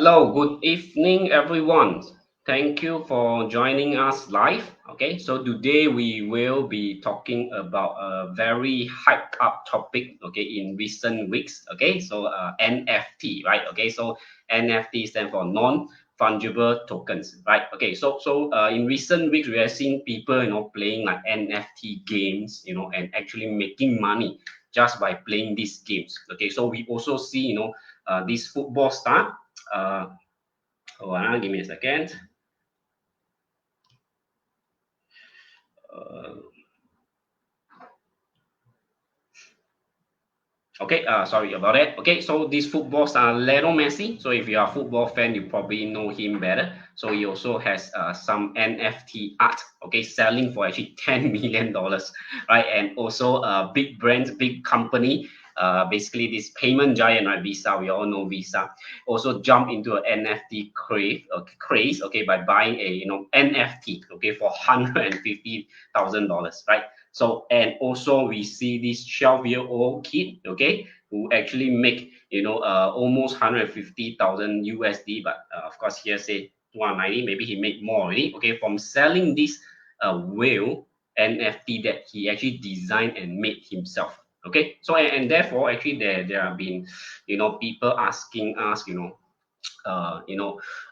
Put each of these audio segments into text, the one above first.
Hello, good evening, everyone. Thank you for joining us live. Okay, so today we will be talking about a very hyped up topic. Okay, in recent weeks. Okay, so NFT, right? Okay, so NFT stands for non fungible tokens, right? Okay, so in recent weeks we are seeing people playing like NFT games, and actually making money just by playing these games. Okay, so we also see this football star. uh, Hold on, give me a second. Uh, okay, sorry about that. Okay, so these footballs are Lionel Messi. So if you are a football fan, you probably know him better. So he also has some NFT art, okay, selling for actually $10 million, right? And also big brands, big company, basically this payment giant, right? Visa, we all know Visa, also jump into an NFT craze, okay, by buying a NFT, okay, for $150,000, right? So, and also we see this 12-year-old kid, okay, who actually make almost 150,000 USD, but of course here say 290, maybe he made more already, okay, from selling this whale NFT that he actually designed and made himself. Okay, so and therefore actually there have been people asking us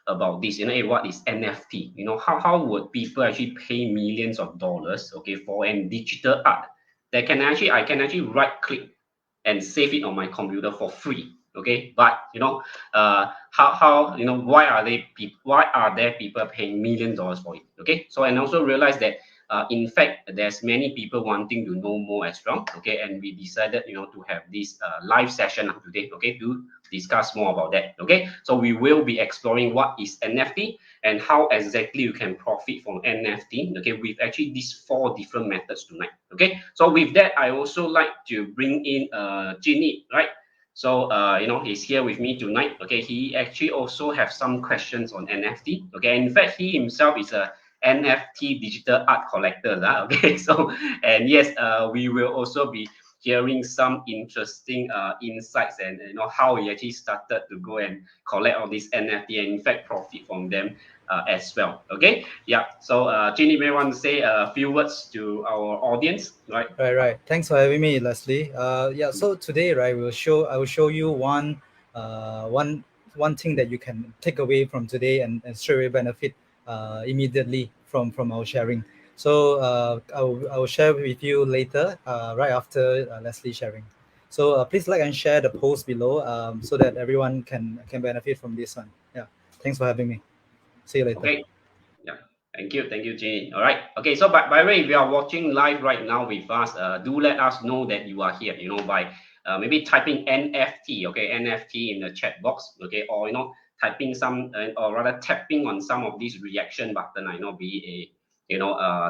about this, hey, what is NFT? How would people actually pay millions of dollars, okay, for a digital art that I can actually right click and save it on my computer for free, okay? But how why are there people paying millions of dollars for it, okay? So and also realize that in fact there's many people wanting to know more as well, okay? And we decided to have this live session today, okay, to discuss more about that. Okay, so we will be exploring what is NFT and how exactly you can profit from NFT. Okay, with actually these 4 different methods tonight. Okay, so with that, I also like to bring in Jvn Yi, right? So he's here with me tonight. Okay, he actually also have some questions on NFT. Okay, in fact, he himself is a NFT digital art collector. Okay, so and yes, we will also be hearing some interesting insights and how he actually started to go and collect all these NFT and in fact profit from them as well. Okay, yeah. So Ginny may want to say a few words to our audience, right? Right. Thanks for having me, Leslie. Yeah. So today, right, I will show you uh, one, one thing that you can take away from today and straight away benefit immediately from our sharing. So I will share with you later, right after Leslie sharing. So please like and share the post below, so that everyone can benefit from this one. Yeah. Thanks for having me. See you later. Okay. Yeah. Thank you, Jenny. All right. Okay. So, by the way, if you are watching live right now with us, do let us know that you are here. By maybe typing NFT, okay, NFT in the chat box, okay, or typing some, or rather tapping on some of these reaction button. I know be a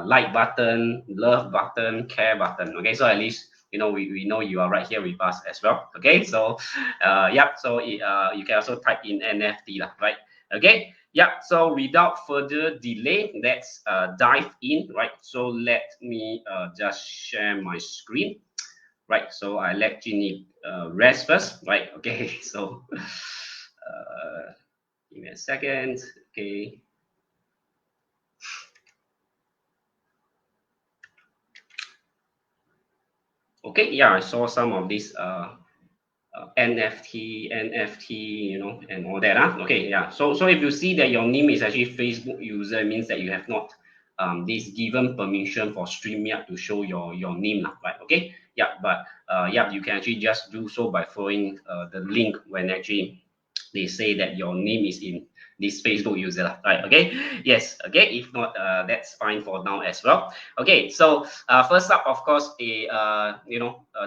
like button, love button, care button. Okay, so at least we know you are right here with us as well. Okay, so yeah, so you can also type in NFT lah, right? Okay. Yeah, so without further delay, let's dive in, right? So let me just share my screen, right? So I let Ginny rest first, right? Okay, so give me a second, okay. Okay, yeah, I saw some of these NFT, and all that. Okay, yeah. So if you see that your name is actually Facebook user, it means that you have not this given permission for StreamYard to show your name, right? Okay, yeah. But yeah, you can actually just do so by following the link when actually they say that your name is in this Facebook user, right? Okay, yes. Okay, if not, that's fine for now as well. Okay, so first up, of course, a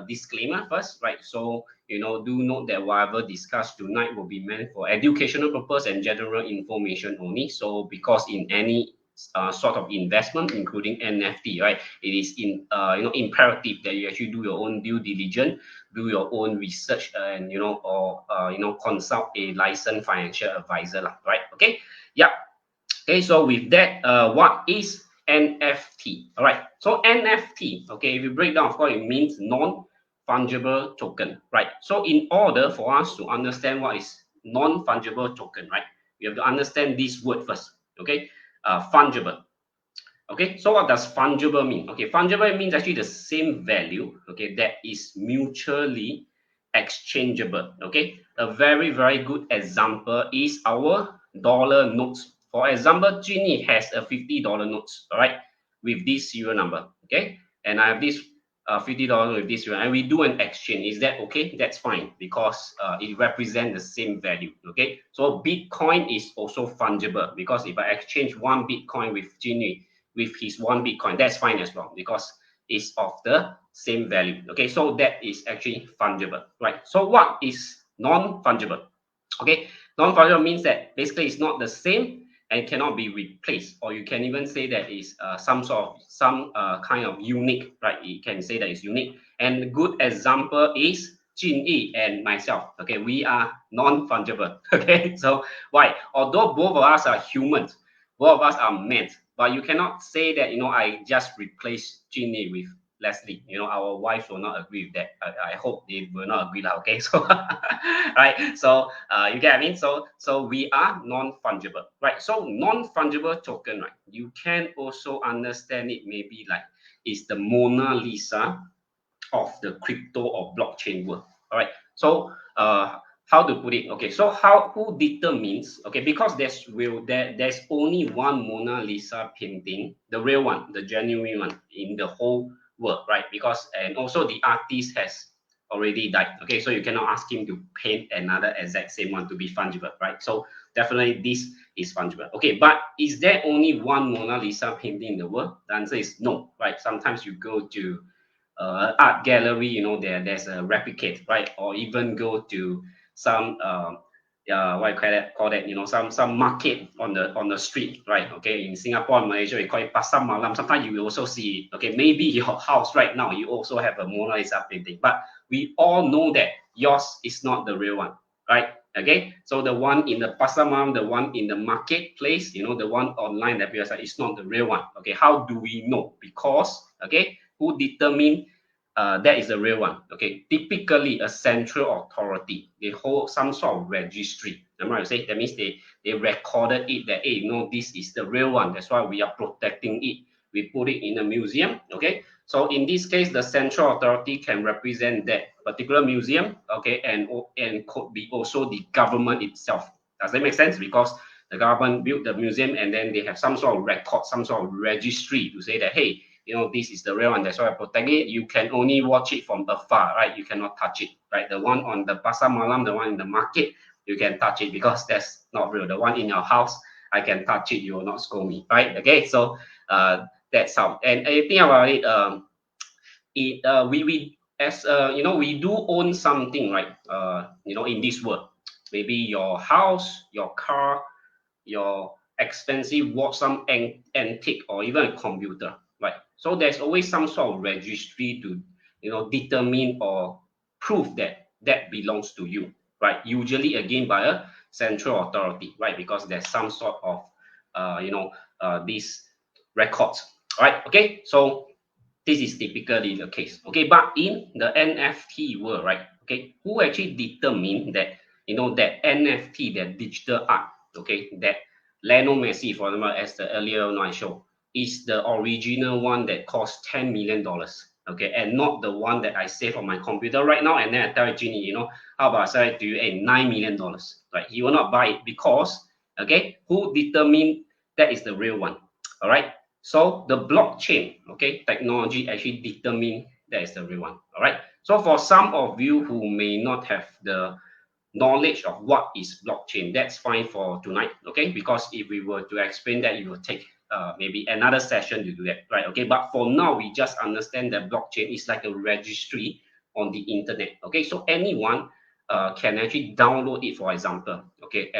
disclaimer first, right? So do note that whatever discussed tonight will be meant for educational purpose and general information only. So because in any sort of investment, including NFT, right, it is imperative that you actually do your own due diligence, do your own research, and or consult a licensed financial advisor, right? Okay, yeah. Okay, so with that, what is NFT? All right, so NFT, okay, if you break down, of course, it means non fungible token, right? So in order for us to understand what is non-fungible token, right? You have to understand this word first, okay? Fungible. Okay, so what does fungible mean? Okay, fungible means actually the same value, okay, that is mutually exchangeable. Okay, a very, very good example is our dollar notes. For example, Jvn Yi has a $50 notes, all right, with this serial number, okay, and I have this $50 with this serial, and we do an exchange. Is that okay? That's fine because it represents the same value. Okay, so Bitcoin is also fungible because if I exchange one Bitcoin with Jvn Yi with his one Bitcoin, that's fine as well because it's of the same value. Okay, so that is actually fungible, right? So what is non-fungible? Okay, non-fungible means that basically it's not the same and cannot be replaced, or you can even say that is some kind of unique, right? You can say that it's unique. And a good example is Jvn Yi and myself. Okay, we are non-fungible. Okay, so why? Although both of us are humans, both of us are men, but you cannot say that, you know, I just replace Jvn Yi with Leslie. You know, our wife will not agree with that. I hope they will not agree. Okay, so right. So you get what I mean? So we are non-fungible, right? So non-fungible token, right? You can also understand it maybe like it's the Mona Lisa of the crypto or blockchain world. All right. So how to put it? Okay. So who determines? Okay, because there's only one Mona Lisa painting, the real one, the genuine one in the whole world, right? Because and also the artist has already died. Okay, so you cannot ask him to paint another exact same one to be fungible, right? So definitely this is fungible. Okay, but is there only one Mona Lisa painting in the world? The answer is no, right? Sometimes you go to art gallery, you know, there's a replicate, right? Or even go to some what you call that, you know, some market on the street, right? Okay, in Singapore and Malaysia we call it pasar malam. Sometimes you will also see it. Okay, maybe your house right now you also have a Mona Lisa painting, but we all know that yours is not the real one, right? Okay, so the one in the pasar malam, the one in the marketplace, you know, the one online that we are saying is not the real one. Okay, how do we know? Because okay, who determine that is the real one? Okay, typically a central authority. They hold some sort of registry. Remember I say that means they recorded it that, hey, no, this is the real one. That's why we are protecting it. We put it in a museum. Okay, so in this case, the central authority can represent that particular museum. Okay, and could be also the government itself. Does that make sense? Because the government built the museum and then they have some sort of record, some sort of registry to say that, hey, you know, this is the real one. That's why I protect it. You can only watch it from afar, right? You cannot touch it, right? The one on the pasar malam, the one in the market, you can touch it because that's not real. The one in your house, I can touch it. You will not scold me, right? Okay, so that's how. And you think about it, we as you know, we do own something, right? You know, in this world, maybe your house, your car, your expensive watch, some antique, or even a computer, right? So there's always some sort of registry to, you know, determine or prove that that belongs to you, right? Usually again by a central authority, right? Because there's some sort of you know, these records, right? Okay, so this is typically the case. Okay, but in the NFT world, right? Okay, who actually determine that, you know, that NFT, that digital art, okay, that Lionel Messi, for example, as the earlier one I showed, is the original one that costs $10 million. Okay, and not the one that I save on my computer right now, and then I tell Genie, you know, how about I sell it to you at $9 million? Right? He will not buy it because, okay, who determined that is the real one? All right. So the blockchain, okay, technology actually determine that is the real one. All right. So for some of you who may not have the knowledge of what is blockchain, that's fine for tonight, okay? Because if we were to explain that, it will take maybe another session to do that, right? Okay, but for now, we just understand that blockchain is like a registry on the internet, okay? So anyone can actually download it, for example, okay,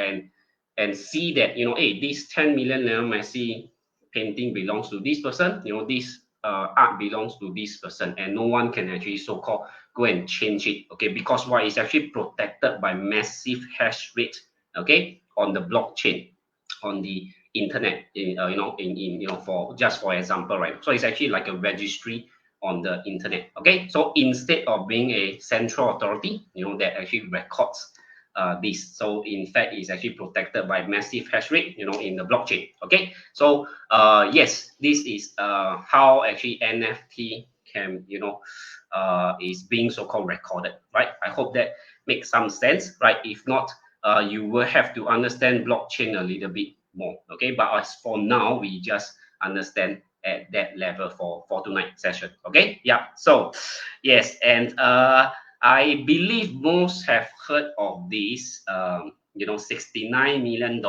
and see that, you know, hey, this 10 million Lionel Messi painting belongs to this person, you know, this art belongs to this person, and no one can actually so-called go and change it, okay? Because why? It's actually protected by massive hash rate, okay, on the blockchain, on the internet, you know, in you know, for just for example, right? So it's actually like a registry on the internet, okay? So instead of being a central authority, you know, that actually records this. So in fact, it's actually protected by massive hash rate, in the blockchain. Okay, so yes, this is how actually NFT can, is being so-called recorded, right? I hope that makes some sense, right? If not, you will have to understand blockchain a little bit more. Okay, but as for now, we just understand at that level for tonight session. Okay, yeah. So yes, and I believe most have heard of this, $69 million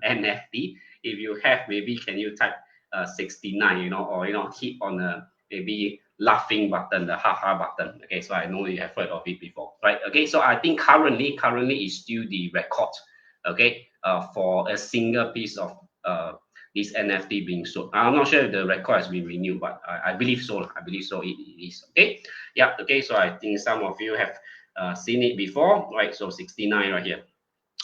NFT. If you have, maybe can you type 69, or hit on a maybe laughing button, the haha button. Okay, so I know you have heard of it before, right? Okay, so I think currently is still the record, okay, for a single piece of this NFT being sold. I'm not sure if the record has been renewed, but I believe so. I believe so. It is. Okay. Yeah. Okay. So I think some of you have seen it before, right? So 69 right here.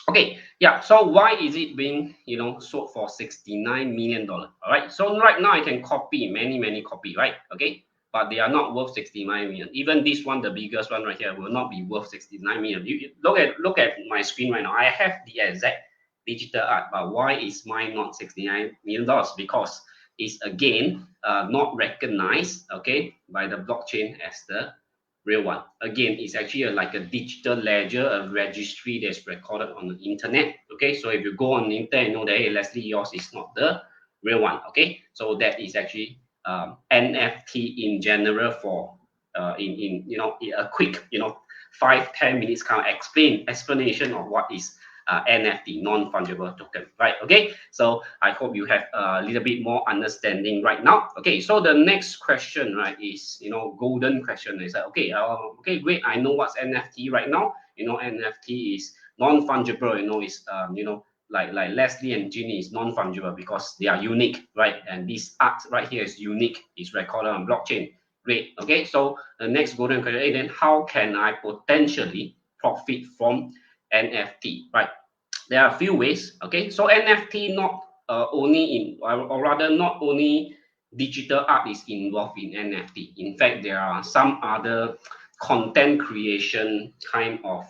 Okay. Yeah. So why is it being sold for $69 million? All right. So right now I can copy many copy, right? Okay. But they are not worth 69 million. Even this one, the biggest one right here, will not be worth 69 million. You look at my screen right now. I have the exact digital art, but why is mine not $69 million? Because it's again not recognized, okay, by the blockchain as the real one. Again, it's actually like a digital ledger, a registry that's recorded on the internet. Okay, so if you go on the internet, you know that, hey, Leslie, yours is not the real one. Okay, so that is actually NFT in general for in a quick 5-10 minutes kind of explanation of what is NFT, non fungible token, right? Okay, so I hope you have a little bit more understanding right now. Okay, so the next question, right, is golden question. Is that okay? Okay, great. I know what's NFT right now. NFT is non fungible. Is like Leslie and Ginny is non fungible because they are unique, right? And this art right here is unique. It's recorded on blockchain. Great. Okay, so the next golden question. Hey, then how can I potentially profit from NFT, right? There are a few ways. Okay, so NFT not only in, or rather not only digital art is involved in NFT. In fact, there are some other content creation kind of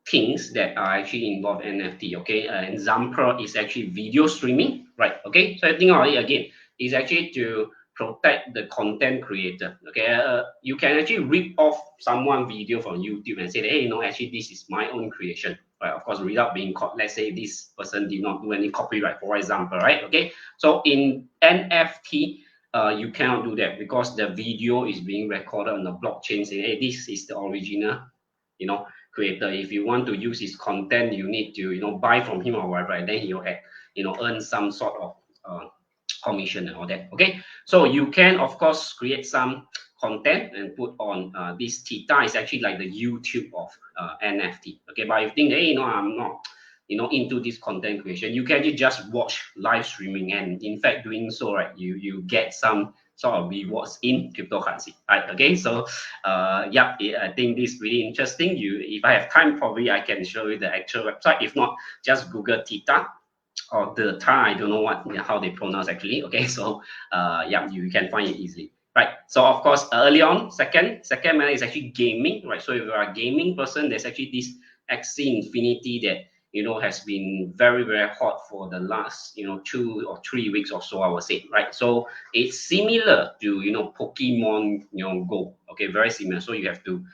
things that are actually involved in NFT. Okay, an example is actually video streaming, right? Okay, so I think about it again, is actually to protect the content creator. Okay, you can actually rip off someone video from YouTube and say, hey, actually this is my own creation, right? Of course, without being caught. Let's say this person did not do any copyright, for example, right? Okay, so in NFT, you cannot do that because the video is being recorded on the blockchain saying, hey, this is the original, creator. If you want to use his content, you need to, buy from him or whatever, and then he'll have, earn some sort of commission and all that. Okay, so you can of course create some content and put on this Theta is actually like the YouTube of NFT. Okay, but if you think, hey, I'm not into this content creation, you can just watch live streaming, and in fact doing so, right, you get some sort of rewards in cryptocurrency, right? Okay, so yeah, I think this is really interesting. If I have time, probably I can show you the actual website. If not, just Google Theta or the tar, I don't know how they pronounce actually. Okay, so yeah, you can find it easily, right? So of course, early on, second matter is actually gaming, right? So if you are a gaming person, there's actually this Axie Infinity that has been very hot for the last 2 or 3 weeks or so, I would say, right? So it's similar to Pokemon Go. Okay, very similar. So you have to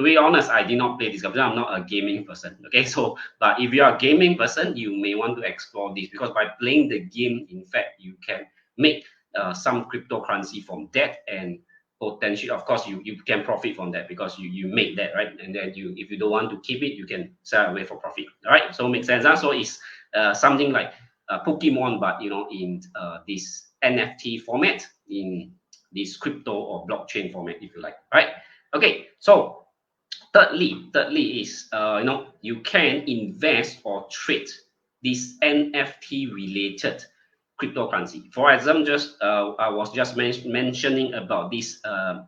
be honest, I did not play this because I'm not a gaming person. Okay, so but if you are a gaming person, you may want to explore this because by playing the game, in fact, you can make some cryptocurrency from that, and potentially, of course, you can profit from that because you make that, right? And then if you don't want to keep it, you can sell away for profit. All right, so make sense. So it's something like Pokemon, but in this NFT format, in this crypto or blockchain format, if you like. All right. Okay. So thirdly is you can invest or trade this NFT related cryptocurrency. For example, I was just mentioning about this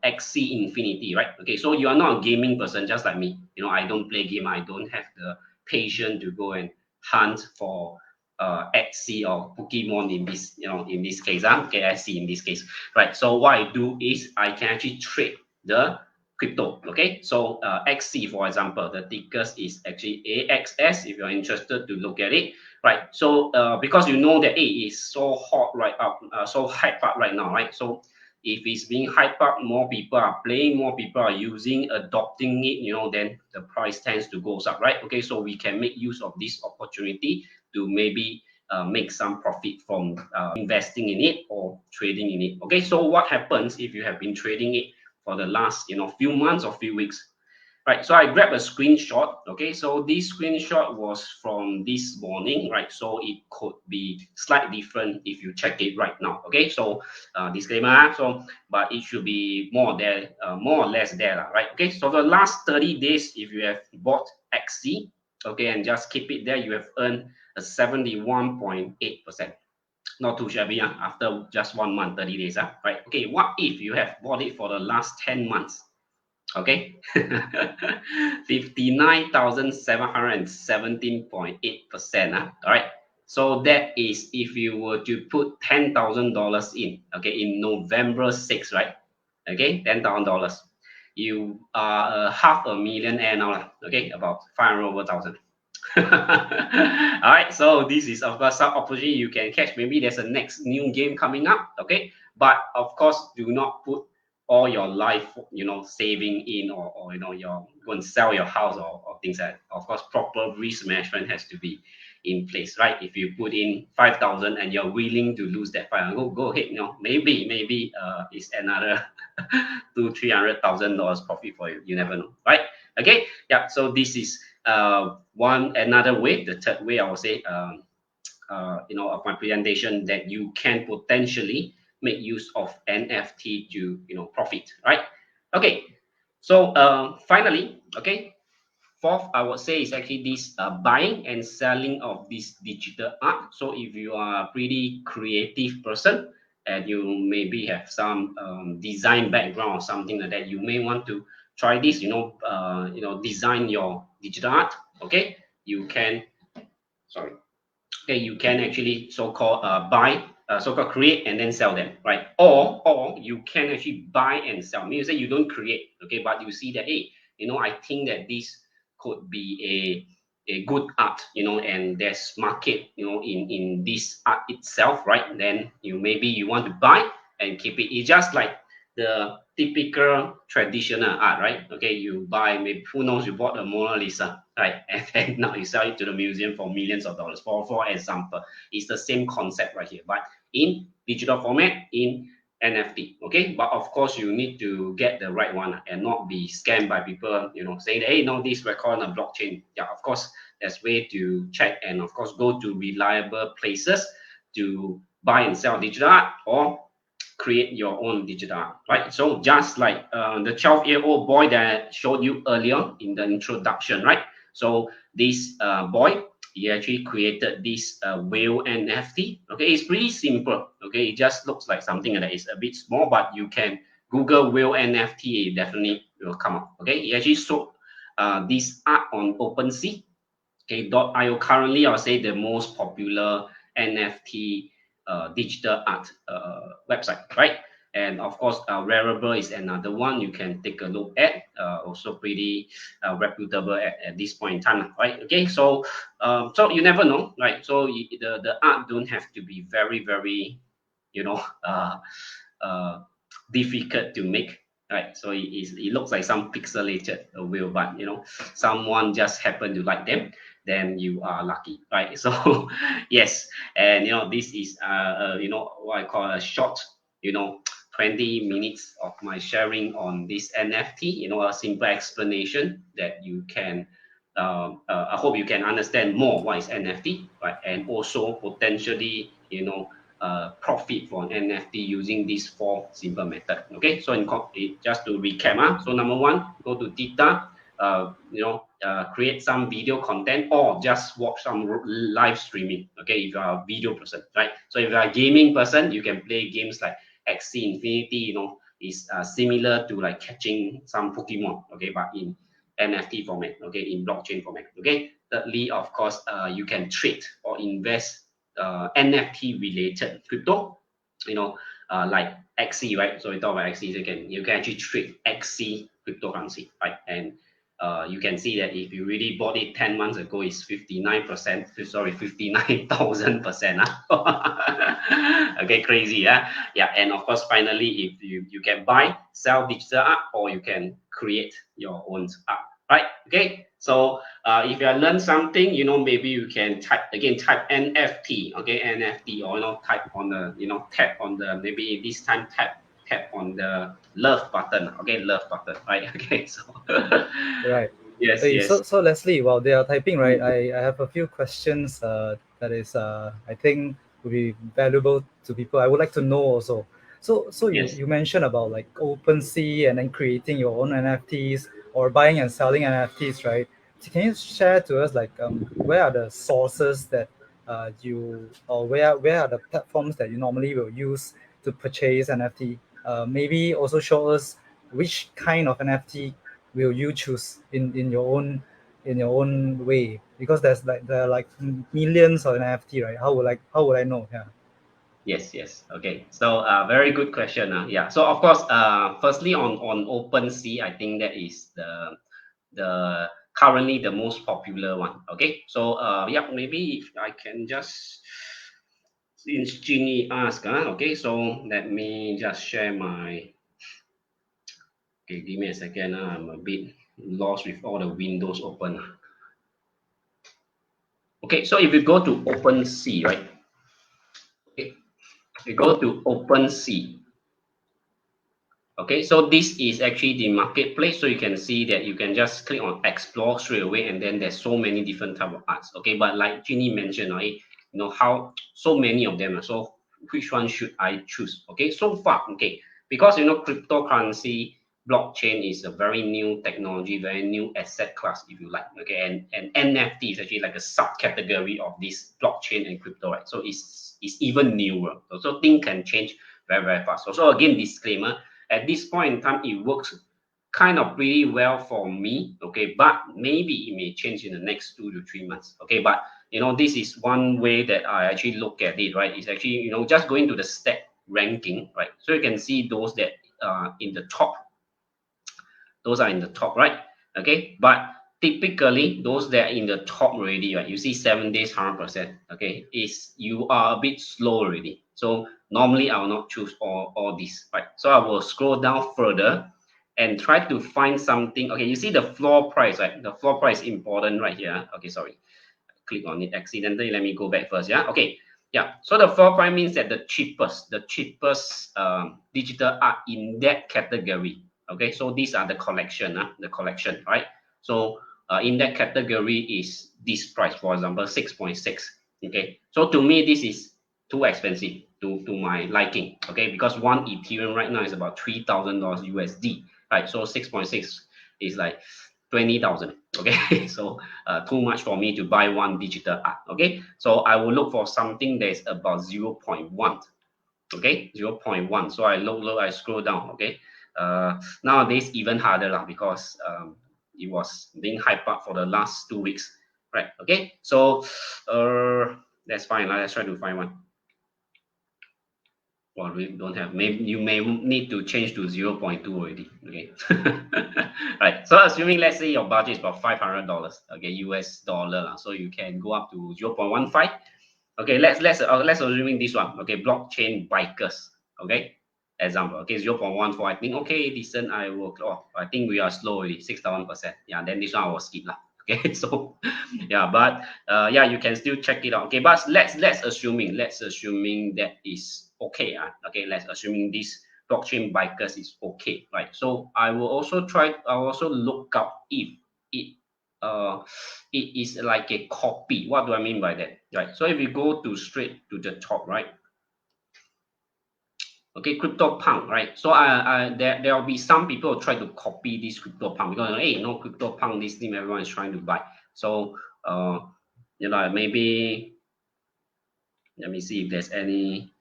Axie Infinity, right? Okay, so you are not a gaming person just like me. I don't play game. I don't have the patience to go and hunt for Axie or Pokemon in this in this case. Okay, Axie in this case, right? So what I do is I can actually trade the crypto. Okay, so XC, for example, the tickers is actually AXS if you're interested to look at it, right? So because you know that it is so hot right up, so hyped up right now, right? So if it's being hyped up, more people are playing, more people are using, adopting it, you know, then the price tends to go up, right? Okay, so we can make use of this opportunity to maybe make some profit from investing in it or trading in it. Okay, so what happens if you have been trading it for the last, you know, few months or few weeks? Right, so I grabbed a screenshot. Okay, so this screenshot was from this morning, right? So it could be slightly different if you check it right now. Okay, so disclaimer, so but it should be more there, more or less there, right? Okay, so the last 30 days, if you have bought XC, okay, and just keep it there, you have earned a 71.8%. Not too shabby, after just 1 month, 30 days, right? Okay, what if you have bought it for the last 10 months? Okay, 59,717.8%. All right, so that is if you were to put $10,000 in, okay, in November 6, right? Okay, $10,000. You are a half a millionaire now, okay, about 500 over thousand. All right, so this is of course some opportunity you can catch. Maybe there's a next new game coming up, okay, but of course do not put all your life, you know, saving in, or you know, you're going to sell your house, or things like that. Of course proper risk management has to be in place, right? If you put in 5,000 and you're willing to lose that 5,000, go ahead, you know, maybe it's another $200,000-300,000 profit for you. You never know, right? Okay, yeah, so this is one another way. The third way, I would say, you know, of my presentation, that you can potentially make use of NFT to, you know, profit, right? Okay, so finally, okay, fourth, I would say, is actually this buying and selling of this digital art. So if you are a pretty creative person and you maybe have some design background or something like that, you may want to try this. You know, design your digital art. Okay, you can. Sorry. Okay, you can actually so-called buy, so-called create and then sell them, right? Or you can actually buy and sell. Means that you don't create, okay, but you see that, hey, you know, I think that this could be a good art, you know, and there's market, you know, in this art itself, right? Then maybe you want to buy and keep it. It's just like the typical traditional art, right? Okay, you buy, maybe who knows, you bought a Mona Lisa, right? And then now you sell it to the museum for millions of dollars. For example, it's the same concept right here, but in digital format, in NFT. Okay, but of course you need to get the right one and not be scammed by people, you know, saying, hey, no, this record on a blockchain. Yeah, of course there's way to check, and of course go to reliable places to buy and sell digital art, or create your own digital art, right? So just like the 12-year-old boy that I showed you earlier in the introduction, right? So this boy, he actually created this whale NFT. Okay, it's pretty simple. Okay, it just looks like something that is a bit small, but you can Google whale NFT, it definitely will come up. Okay, he actually sold this art on OpenSea. Okay, .io currently, I'll say the most popular NFT digital art website, right? And of course, Rarible is another one you can take a look at. Also pretty reputable at this point in time, right? Okay, so so you never know, right? So the art don't have to be very, you know, difficult to make, right? So it looks like some pixelated wheel, but you know, someone just happened to like them, then you are lucky, right? So yes, and you know, this is you know, what I call a short, you know, 20 minutes of my sharing on this NFT, you know, a simple explanation that you can I hope you can understand more what is NFT, right? And also potentially, you know, profit from NFT using these four simple methods. Okay, so just to recap, so number one, go to Tita, you know, create some video content, or just watch some live streaming. Okay, if you are a video person, right? So if you are a gaming person, you can play games like Axie Infinity. You know, is similar to like catching some Pokemon. Okay, but in NFT format. Okay, in blockchain format. Okay. Thirdly, of course, you can trade or invest NFT related crypto. You know, like XC, right? So we talk about XC, so you can actually trade XC cryptocurrency, right? And you can see that if you really bought it 10 months ago, it's 59%, sorry, 59,000%. Okay, crazy, yeah? Yeah, and of course, finally, if you can buy, sell digital art, or you can create your own art, right? Okay, so if you learn something, maybe you can type NFT, okay, NFT, or type on the, tap on the, maybe this time tap on the love button, okay, love button, right? Okay, so Right. yes, Hey, yes. so Leslie, while they are typing, right, I have a few questions that is I think would be valuable to people. I would like to know also. So Yes. you mentioned about like OpenSea and then creating your own NFTs or buying and selling NFTs, right? So can you share to us like where are the sources that you or where are the platforms that you normally will use to purchase NFT? Maybe also show us which kind of NFT will you choose in your own way, because there are like millions of NFT, right? How would I know? Yeah. Yes, yes. Okay. So, very good question. Yeah. So, of course, firstly on OpenSea, I think that is the currently the most popular one. Okay. So, yeah, maybe if I can just, since Ginny asked, okay. So let me just share my. Okay, give me a second. I'm a bit lost with all the windows open. Okay. So if you go to OpenSea, right? Okay. You go to OpenSea. Okay, so this is actually the marketplace. So you can see that you can just click on explore straight away, and then there's so many different type of arts. Okay, but like Ginny mentioned, right, how so many of them. So which one should I choose? Okay, so far, okay, because cryptocurrency blockchain is a very new technology, very new asset class, if you like. Okay, and NFT is actually like a subcategory of this blockchain and crypto, right? So it's even newer. So things can change very, very fast. So again, disclaimer, at this point in time, it works kind of pretty well for me, okay, but maybe it may change in the next 2 to 3 months, okay, but this is one way that I actually look at it, right? It's actually, just going to the stack ranking, right? So you can see those that are in the top, those are in the top, right? Okay, but typically those that are in the top already, right? You see 7 days 100%, okay, is you are a bit slow already. So normally I will not choose all this, right? So I will scroll down further and try to find something. Okay, you see the floor price, right? The floor price is important right here. Okay, sorry, click on it accidentally. Let me go back first. Yeah, okay. Yeah, so the floor price means that the cheapest digital art in that category. Okay, so these are the collection, the collection, right? So in that category is this price, for example, 6.6. Okay, so to me this is too expensive to my liking. Okay, because one Ethereum right now is about $3,000 USD, right? So 6.6 is like 20,000. Okay, so too much for me to buy one digital art. Okay, so I will look for something that is about 0.1. Okay, 0.1. So I scroll down. Okay, nowadays even harder lah, because it was being hyped up for the last 2 weeks, right? Okay, so that's fine. Let's try to find one. Well, we don't have. Maybe you may need to change to 0.2 already. Okay. Right. So assuming, let's say your budget is about $500, okay, US dollar, so you can go up to 0.15. Okay, let's assuming this one. Okay, blockchain bikers. Okay, example. Okay, 0.14. I think okay, decent. I think we are slow already. 6,000%. Yeah, then this one I will skip lah. Okay, so yeah, but yeah, you can still check it out. Okay, but let's assuming that is okay. Okay, let's assuming this blockchain bikers is okay, right? So I will also look up if it uh it is like a copy. What do I mean by that? Right. So if you go to straight to the top, right? Okay, CryptoPunk, right? So there will be some people who try to copy this CryptoPunk because hey, no CryptoPunk, this thing everyone is trying to buy. So maybe let me see if there's any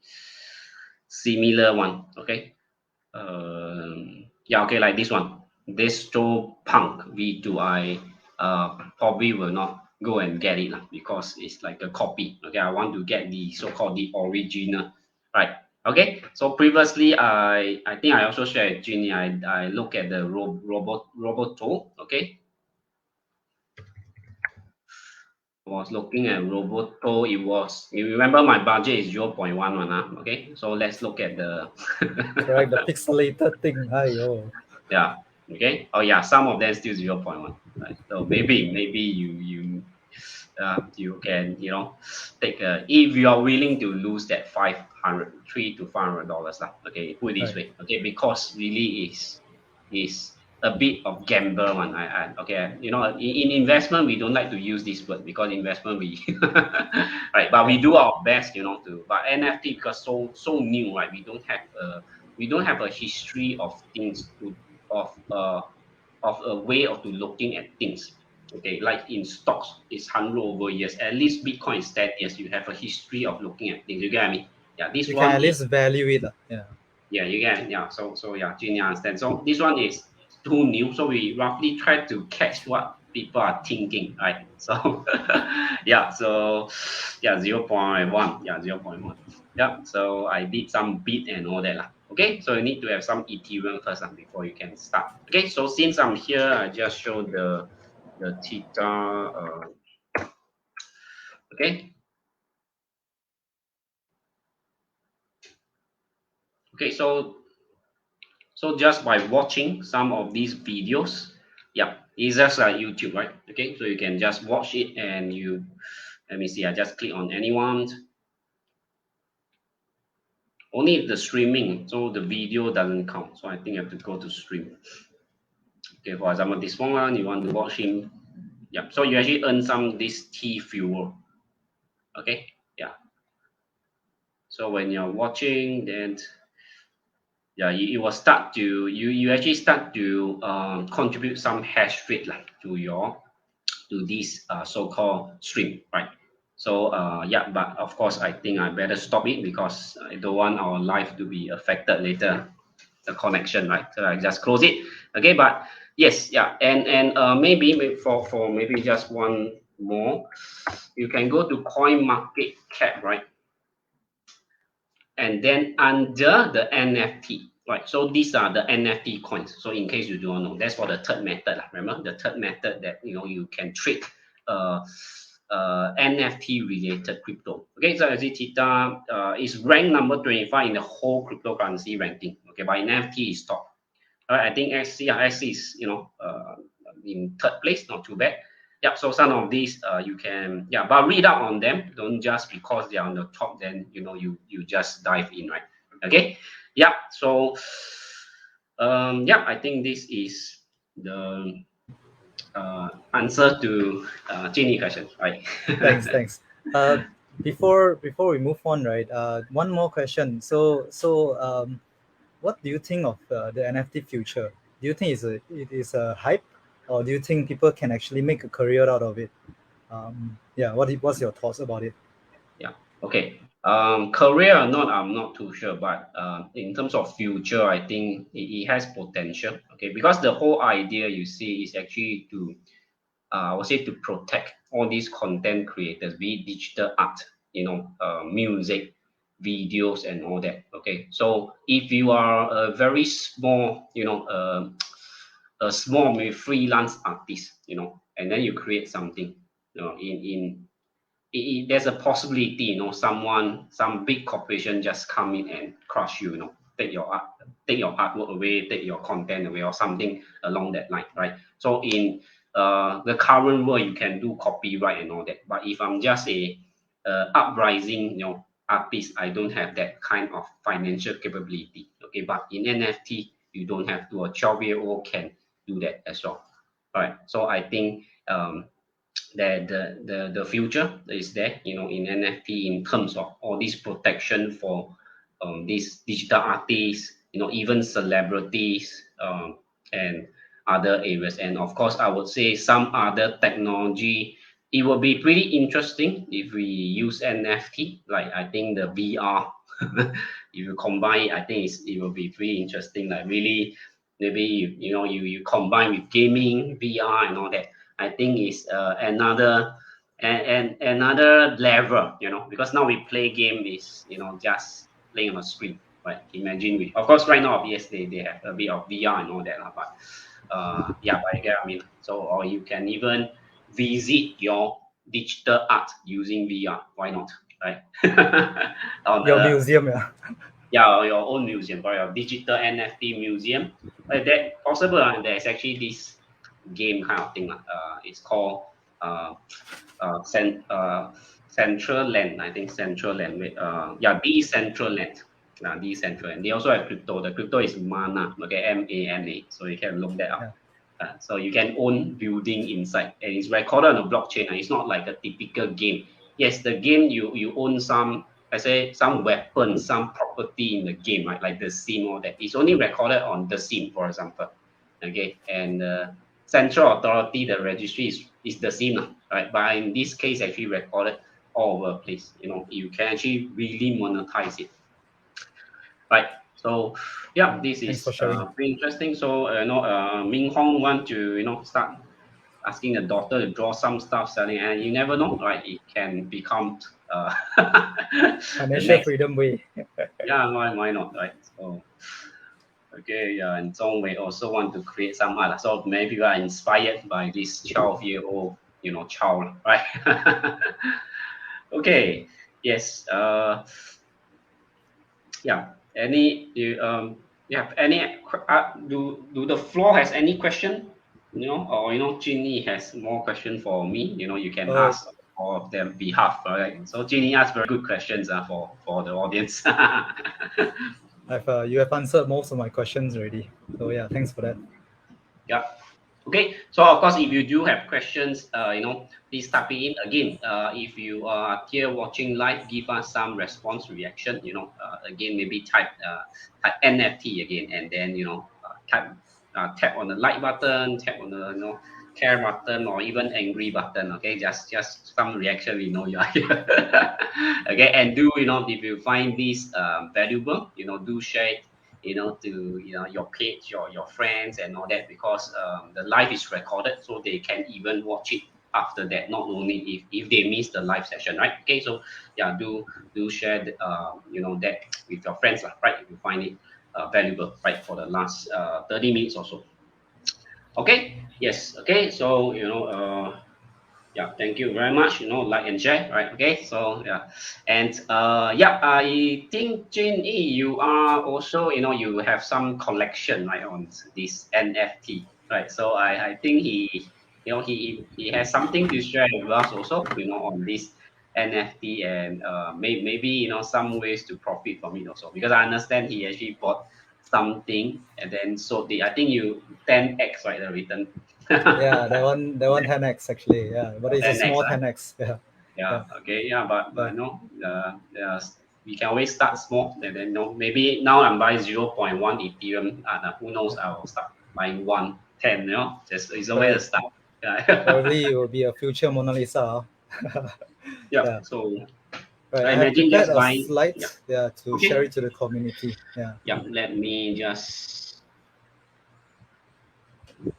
similar one. Okay. Yeah, okay, like this one. Punk V2, I probably will not go and get it because it's like a copy. Okay, I want to get the so-called the original, right? Okay, so previously I think I also shared Jvn Yi. I look at the robot tool. Okay, I was looking at Roboto. It was, you remember my budget is 0.1 one. Okay, so let's look at the Correct. The pixelated thing. Ayo. yeah. Okay. Oh yeah, some of them still 0.1. Right. So maybe you can take if you are willing to lose that 500 $300 to $500 lah. Okay, put it this Right. way. Okay, because really is a bit of gamble one. Okay, in investment we don't like to use this word because investment we right, but we Yeah. do our best, to. But NFT because new, right? We don't have a history of things to of a way of to looking at things. Okay, like in stocks, it's 100 over years. At least Bitcoin is 10 years. You have a history of looking at things. You get what I mean? Yeah, this You can one at is least value it. Yeah. yeah, you get yeah. So yeah, Jin, understand. So this one is too new. So we roughly try to catch what people are thinking, right? So yeah, so yeah, 0.1. Yeah, 0.1. Yeah. So I did some bid and all that lah. Okay, so you need to have some Ethereum first before you can start. Okay, so since I'm here, I just show the theta. Okay, okay. So just by watching some of these videos, yeah, it's just like YouTube, right? Okay, so you can just watch it and let me see, I just click on anyone. Only the streaming, so the video doesn't count. So I think you have to go to stream. Okay, for example, this one, you want to watch him. Yeah, so you actually earn some this T fuel. Okay, yeah. So when you're watching, then yeah, you will start to you actually start to contribute some hash rate like to this so-called stream, right? So yeah, but of course, I think I better stop it because I don't want our life to be affected later, the connection, right? So I just close it. Okay, but yes, yeah, and maybe for maybe just one more, you can go to Coin Market Cap, right? And then under the NFT, right? So these are the NFT coins. So in case you don't know, that's for the third method. Remember the third method that you can trade uh, NFT related crypto. Okay, so as you see, Theta is ranked number 25 in the whole cryptocurrency ranking. Okay, but in NFT is top. I think XC is in third place, not too bad. Yeah, so some of these you can but read up on them. Don't just because they're on the top, then you just dive in, right? Okay, yeah. So yeah, I think this is the answer to Jenny question, right? Thanks. Thanks. Uh, before we move on, right? One more question. What do you think of the NFT future? Do you think it is a hype, or do you think people can actually make a career out of it? Yeah. What's your thoughts about it? Yeah. Okay. Career or not, I'm not too sure, but in terms of future, I think it has potential. Okay, because the whole idea you see is actually to, I would say, to protect all these content creators, be it digital art, music, videos, and all that. Okay, so if you are a very small, a small maybe freelance artist, and then you create something, there's a possibility, some big corporation just come in and crush you, take your art, take your artwork away, take your content away, or something along that line, right? So in the current world, you can do copyright and all that. But if I'm just a uprising, artist, I don't have that kind of financial capability. Okay, but in NFT, you don't have to. A 12-year-old can do that as well. All right. So I think that the future is there, in NFT in terms of all this protection for these digital artists, even celebrities, and other areas. And of course, I would say some other technology. It will be pretty interesting if we use NFT. Like I think the VR, if you combine it, I think it will be pretty interesting. Like really, maybe you combine with gaming, VR, and all that. I think is another and another level, because now we play game is just playing on a screen, right? Imagine of course, right now, yes, they have a bit of VR and all that, but yeah, but I get what I mean. So, or you can even visit your digital art using VR. Why not, right? On Your museum, yeah. yeah, your own museum, or your digital NFT museum. That possible. There's actually this game kind of thing. It's called uh, uh, cent, uh, Central Land. I think Central Land. Yeah, Decentral Land. Decentral Land. They also have crypto. The crypto is Mana. Okay, MANA. So you can look that Yeah. up. So you can own building inside, and it's recorded on a blockchain. And it's not like a typical game. Yes, the game you own some, I say, some weapons, some property in the game, right? Like the sim or that. It's only recorded on the sim, for example. Okay, and central authority, the registry is the same, right? But in this case, actually recorded all over the place. You can actually really monetize it, right? So, yeah, this Thanks for is sharing. pretty interesting. So, Ming Hong want to start asking the daughter to draw some stuff selling, and you never know, right? It can become the Financial next. freedom way. Yeah, why not, right? So. Okay, yeah, and Zhong Wei also want to create some art. So maybe you are inspired by this 12-year-old, child, right? Okay, yes. Yeah. You have any? Do the floor has any question? Or Ginny has more question for me. You can Uh, ask on their behalf, right? So Ginny asked very good questions for the audience. you have answered most of my questions already. So yeah, thanks for that. Yeah. Okay. So of course, if you do have questions, please type it in again. If you are here watching live, give us some response reaction. Again, maybe type NFT again, and then tap on the like button, tap on the care button, or even angry button. Okay, just some reaction. We know you are here. Okay, and if you find this valuable, do share it to your page, your friends and all that, because the live is recorded, so they can even watch it after that, not only if they miss the live session, right? Okay, so yeah, do share that with your friends, right? If you find it valuable, right, for the last 30 minutes or so. Okay, yes, okay, so yeah, thank you very much. Like and share, right? Okay, so yeah, and yeah, I think Jin Yi, you are also, you have some collection, right, on this NFT, right? So I think he has something to share with us also, on this NFT, and maybe some ways to profit from it also, because I understand he actually bought something and then sold it. I think you 10x, right, the return. Yeah, that one 10x actually. Yeah, but it's a 10x, small 10x. Yeah, yeah, yeah, okay, yeah, but yeah. we can always start small, and then maybe now I'm buying 0.1 Ethereum, and who knows, I will start buying 110, just it's a way to Right. start. Yeah. Probably it will be a future Mona Lisa. Yeah, Yeah. so Right. I I have imagine prepared just a buying. slide, Yeah, yeah, to share okay, it to the community. Yeah. yeah, let me just.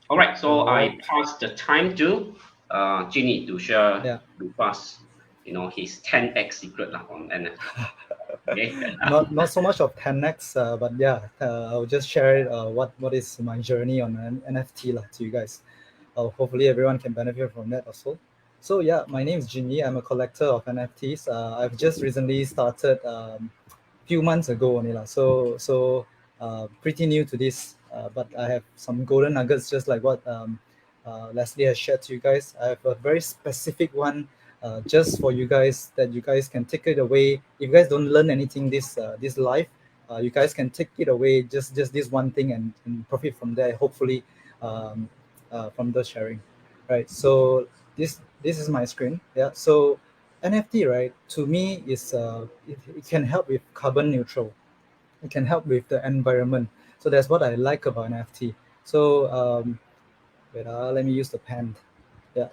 All right, so All I right. pass the time to Ginny to share Yeah. with us, his 10x secret lah on NFT. Okay. Not so much of 10x, but yeah, I'll just share what is my journey on an NFT lah to you guys. Hopefully everyone can benefit from that also. So yeah, my name is Jin I'm a collector of NFTs. I've just recently started few months ago only lah. So pretty new to this, but I have some golden nuggets just like what Leslie has shared to you guys. I have a very specific one just for you guys that you guys can take it away. If you guys don't learn anything this life, you guys can take it away just this one thing and profit from there. Hopefully, from the sharing, right? So this is my screen. Yeah. So NFT, right? To me, it can help with carbon neutral. It can help with the environment. So that's what I like about NFT. So wait, let me use the pen. Yeah.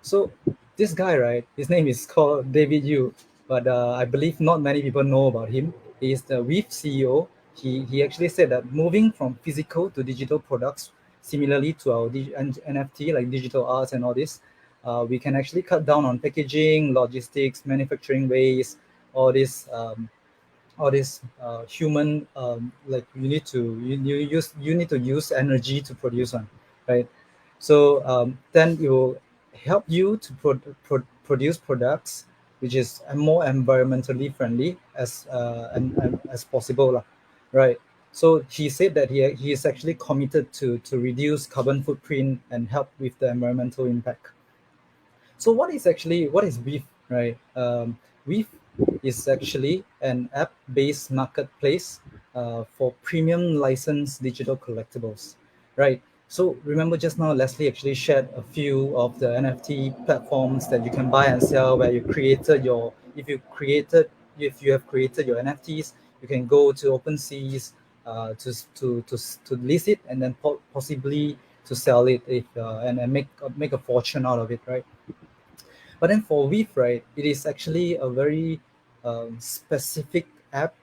So this guy, right? His name is called David Yu, but I believe not many people know about him. He is the WIF CEO. He actually said that moving from physical to digital products, similarly to our NFT like digital arts and all this, we can actually cut down on packaging, logistics, manufacturing waste, all this all this human, like you need to use energy to produce one, right? So then it will help you to produce products which is more environmentally friendly and as possible lah, right? So he said that he is actually committed to reduce carbon footprint and help with the environmental impact. So what is Weave, right? Weave is actually an app-based marketplace for premium licensed digital collectibles, right? So remember just now Leslie actually shared a few of the NFT platforms that you can buy and sell, where you created your if you have created your NFTs, you can go to OpenSeas to list it, and then possibly to sell it if and make a fortune out of it, right? But then for Weave, right, it is actually a very specific app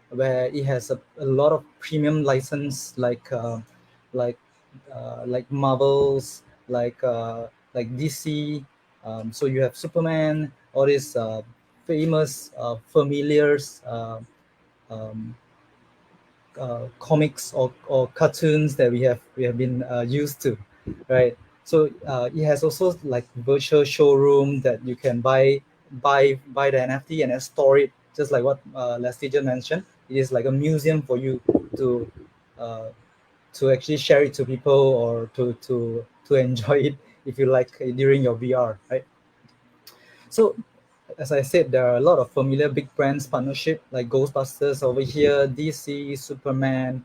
where it has a lot of premium license, like like Marvels, like DC. So you have Superman, all these famous familiars, um, comics or cartoons that we have been used to, right? So it has also like virtual showroom that you can buy the NFT and then store it, just like what Leslie just mentioned. It is like a museum for you to uh, to actually share it to people, or to enjoy it if you like during your VR, right? So as I said, there are a lot of familiar big brands partnership like Ghostbusters over here, DC, Superman.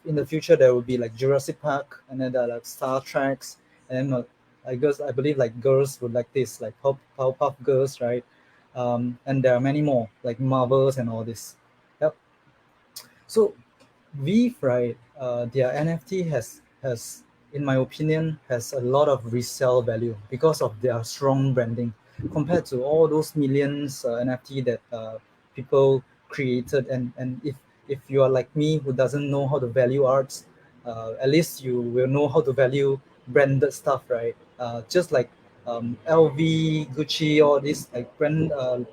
In the future, there will be like Jurassic Park, and then there are like Star Treks, and then I guess I believe like girls would like this, like Powerpuff Girls, right? And there are many more like Marvels and all this. Yep. So Weave, right? Their NFT has, in my opinion, has a lot of resale value because of their strong branding compared to all those millions NFT that people created. And if you are like me who doesn't know how to value arts, at least you will know how to value branded stuff, right? Just like LV, Gucci, all these like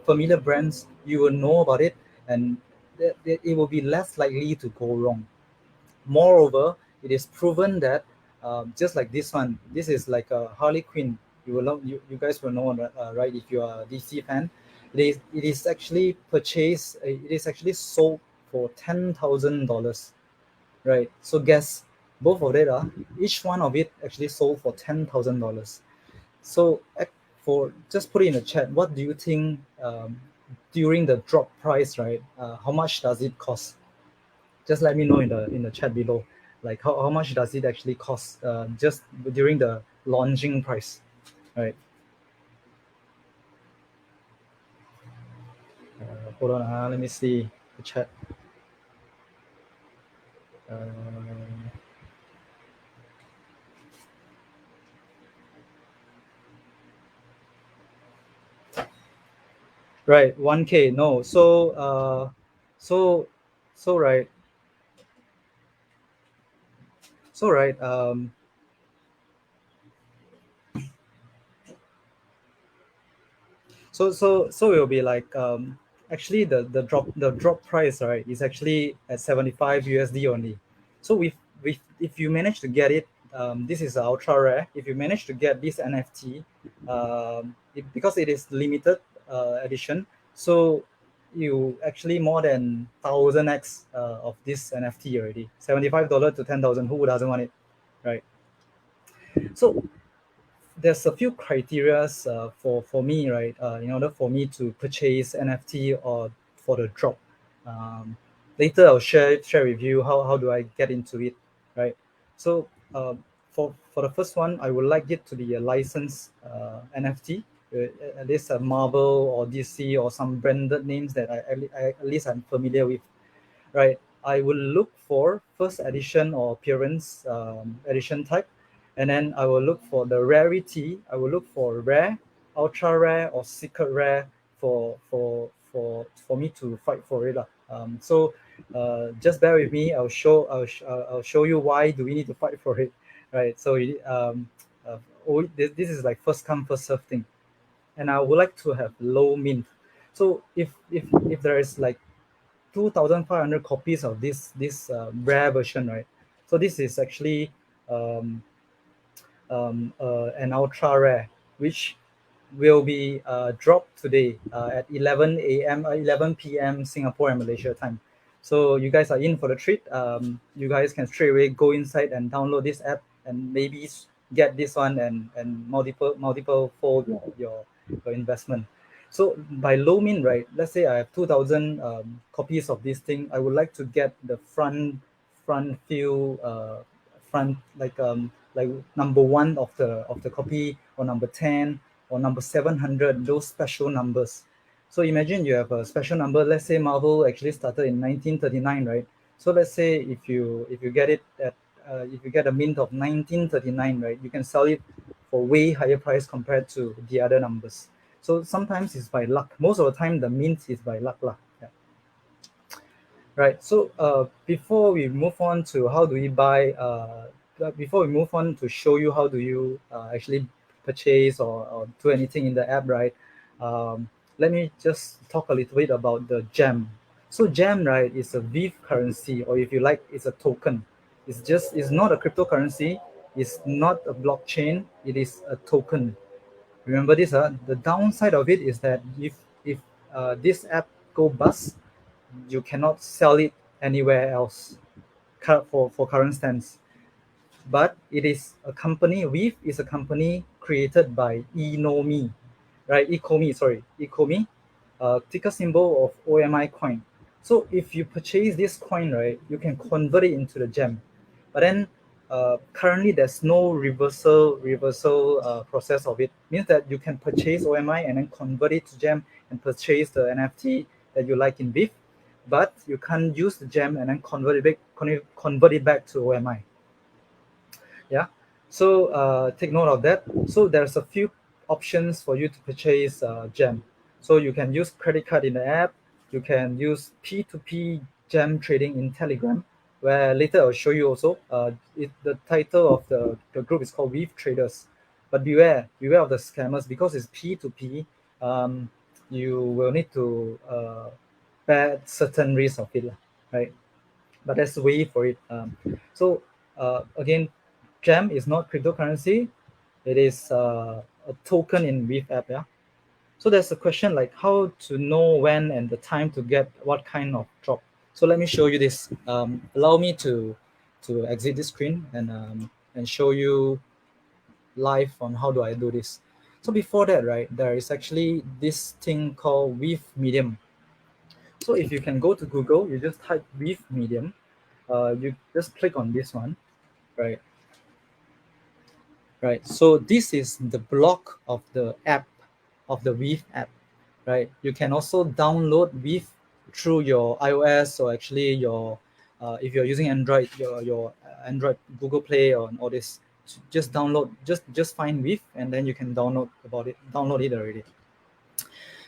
familiar brands, you will know about it, and it will be less likely to go wrong. Moreover, it is proven that just like this one, this is like a Harley Quinn. You guys will know, right? If you are a DC fan, it is actually purchased. It is actually sold for $10,000, right? So guess both of it are each one of it actually sold for $10,000. So for just put it in the chat, what do you think during the drop price, right? How much does it cost? Just let me know in the chat below, like how much does it actually cost just during the launching price, right? Hold on, let me see the chat. uh, right, 1K. No, so so right so right so it will be like actually the drop price, right, is actually at 75 USD only. So with if you manage to get it, this is ultra rare. If you manage to get this NFT, because it is limited edition, so you actually more than 1000x of this NFT already. $75 to 10,000. Who doesn't want it, right? So there's a few criterias for me, right? In order for me to purchase NFT or for the drop. Um, Later I'll share with you how do I get into it, right? So for the first one, I would like it to be a licensed NFT, at least a Marvel or DC or some branded names that at least I'm familiar with, right? I will look for first edition or appearance edition type, and then I will look for the rarity. I will look for rare, ultra rare, or secret rare for me to fight for it. So just bear with me. I'll show you why do we need to fight for it, right? So uh, this is like first come first serve thing, and I would like to have low mint. So if there is like 2,500 copies of this rare version, right? So this is actually an ultra rare, which will be dropped today at 11 a.m. 11 p.m. Singapore and Malaysia time. So you guys are in for the treat. You guys can straight away go inside and download this app and maybe get this one and multiple fold your investment. So by low min, right? Let's say I have 2,000 copies of this thing. I would like to get the front few front like number 1 of the copy, or number 10 or number 700, those special numbers. So imagine you have a special number. Let's say Marvel actually started in 1939, right? So let's say if you get it at if you get a mint of 1939, right, you can sell it for way higher price compared to the other numbers. So sometimes it's by luck. Most of the time, the mint is by luck. Yeah. Right. So before we move on to how do we buy, before we move on to show you how do you actually purchase or do anything in the app, right? Let me just talk a little bit about the gem. So gem, right, is a VIF currency, or if you like, it's a token. It's not a cryptocurrency. It's not a blockchain. It is a token. Remember this, the downside of it is that if this app go bust, you cannot sell it anywhere else for current stance. But it is a company, VIF is a company created by Enomi, right? Ecomi, ticker symbol of OMI coin. So if you purchase this coin, right, you can convert it into the gem. But then currently there's no reversal process of it. Means that you can purchase OMI and then convert it to gem and purchase the NFT that you like in VIF, but you can't use the gem and then convert it back to OMI. Yeah, so take note of that. So there's a few options for you to purchase gem. So you can use credit card in the app. You can use P2P gem trading in Telegram, where later I'll show you also. The title of the group is called Weave Traders. But beware of the scammers, because it's P2P. You will need to bear certain risk of it, right? But that's the way for it. So again, gem is not cryptocurrency. It is a token in Weave app. Yeah. So there's a question like how to know when and the time to get what kind of drop. So let me show you this. Allow me to exit this screen and show you live on how do I do this. So before that, right, there is actually this thing called Weave Medium. So if you can go to Google, you just type Weave Medium. You just click on this one, right? Right. So this is the block of the app, of the Weave app, right? You can also download Weave through your iOS, or actually your if you're using Android, your Android Google Play or all this. Just download, just find Weave, and then you can download it already.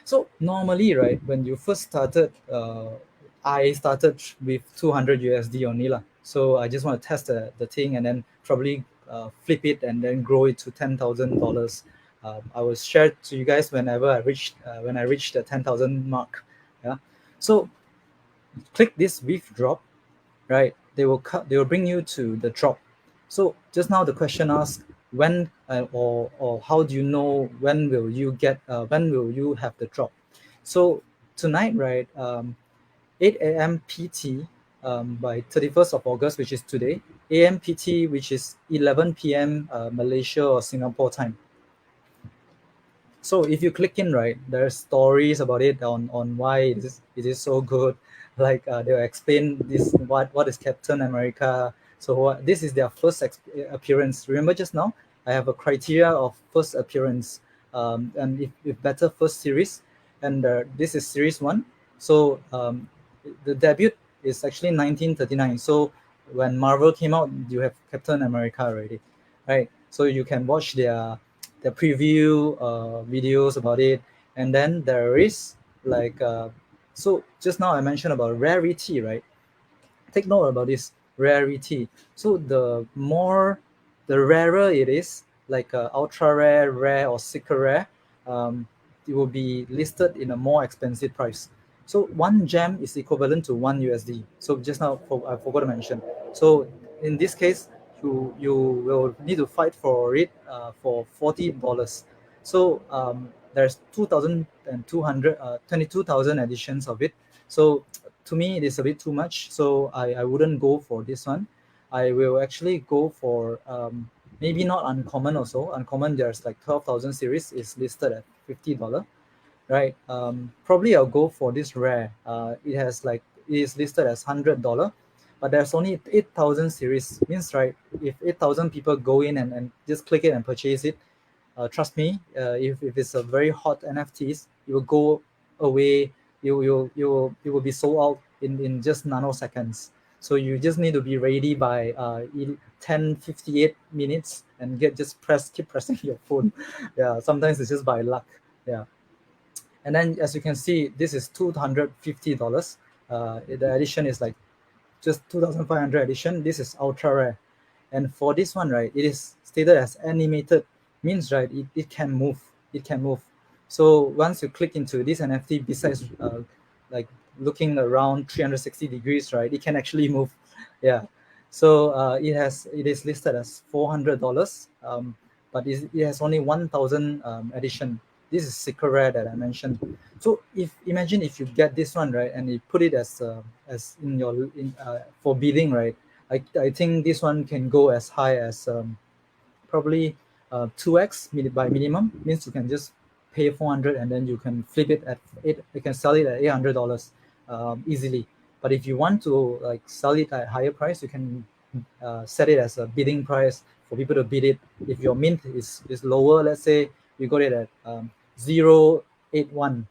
So normally, right, when you first started, I started with 200 USD only lah. So I just want to test the thing and then probably flip it and then grow it to $10,000. I will share to you guys whenever I reach the 10,000 mark. Yeah. So click this Weave drop, right? They will bring you to the drop. So just now the question asked when or how do you know when will you have the drop? So tonight, right, 8 a.m. PT by 31st of August, which is today, AM PT, which is 11 p.m. Malaysia or Singapore time. So if you click in, right, there's stories about it on why it is so good. Like they'll explain this what is Captain America. So this is their first appearance. Remember just now, I have a criteria of first appearance, and if better first series, and this is series 1. So the debut is actually 1939. So when Marvel came out, you have Captain America already, right? So you can watch their preview videos about it. And then there is like so just now I mentioned about rarity, right? Take note about this rarity. So the rarer it is, like ultra rare, or super rare, it will be listed in a more expensive price. So one gem is equivalent to one USD. So just now I forgot to mention. So in this case, you will need to fight for it for $40. So there's 2,200 22,000 editions of it. So to me, it is a bit too much. So I wouldn't go for this one. I will actually go for maybe not uncommon also. Uncommon, there's like 12,000 series is listed at $50, right? Probably I'll go for this rare. It has like, it is listed as $100, but there's only 8,000 series. Means, right, if 8,000 people go in and just click it and purchase it, trust me, if it's a very hot NFTs, it will go away. You will be sold out in just nanoseconds. So you just need to be ready by 10:58 minutes and keep pressing your phone. Yeah, sometimes it's just by luck. Yeah. And then as you can see, this is $250. The edition is like just 2,500 edition. This is ultra rare. And for this one, right, it is stated as animated, means, right, it can move. It can move. So once you click into this NFT, besides like looking around 360 degrees, right, it can actually move. Yeah. So it is listed as $400, but it has only 1,000 edition. This is secret rare that I mentioned. So imagine if you get this one, right, and you put it as in your for bidding, right. I think this one can go as high as probably 2x by minimum. Means you can just pay 400 and then you can flip it at eight. You can sell it at $800 easily. But if you want to like sell it at higher price, you can set it as a bidding price for people to bid it. If your mint is lower, let's say you got it at 081,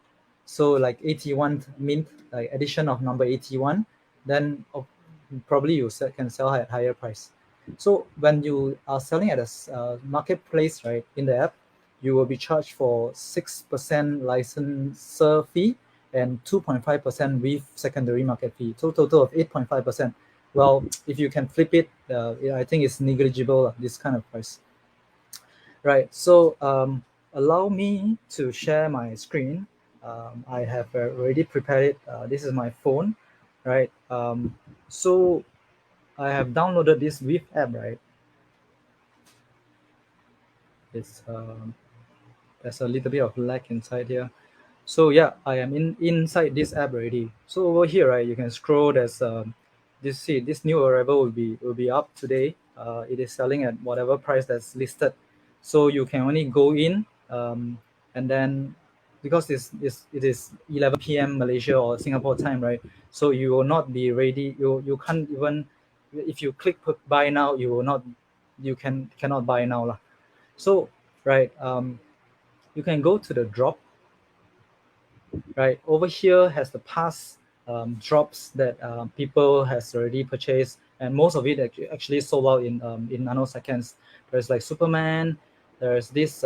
so like 81 mint, like addition of number 81, then probably you can sell at higher price. So when you are selling at a marketplace, right, in the app, you will be charged for 6% licensor fee and 2.5% with secondary market fee. So total of 8.5%. Well, if you can flip it, I think it's negligible, this kind of price. Right. So allow me to share my screen. I have already prepared it. This is my phone, right? So I have downloaded this With app, right? It's there's a little bit of lag inside here. So yeah, I am inside this app already. So over here, right, you can scroll. There's this new arrival will be up today. It is selling at whatever price that's listed. So you can only go in, and then because it is 11 p.m. Malaysia or Singapore time, right? So you will not be ready. You can't even, if you click buy now, you cannot buy now lah. So right, you can go to the drop. Right over here has the past drops that people has already purchased, and most of it actually sold out in nanoseconds. There's like Superman. There's this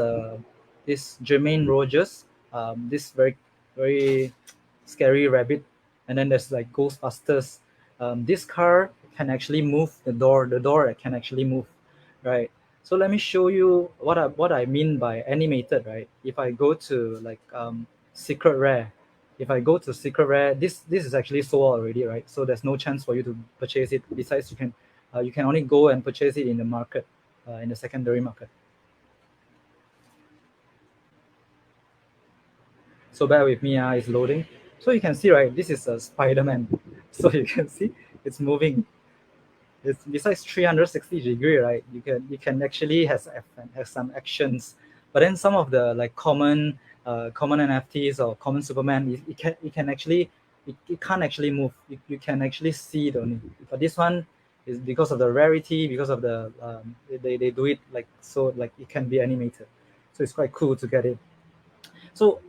Jermaine Rogers, this very scary rabbit, and then there's like Ghostbusters. This car can actually move the door. The door can actually move, right? So let me show you what I mean by animated, right? If I go to like secret rare, if I go to secret rare, this is actually sold out already, right? So there's no chance for you to purchase it. Besides, you can only go and purchase it in the market, in the secondary market. So bear with me, it's loading. So you can see, right, this is a Spider-Man. So you can see it's moving. It's besides 360 degree, right? You can actually have some actions, but then some of the like common NFTs or common Superman, it can actually it can't actually move. You can actually see it only. But this one is because of the rarity, because of the they do it like so, like it can be animated. So it's quite cool to get it. So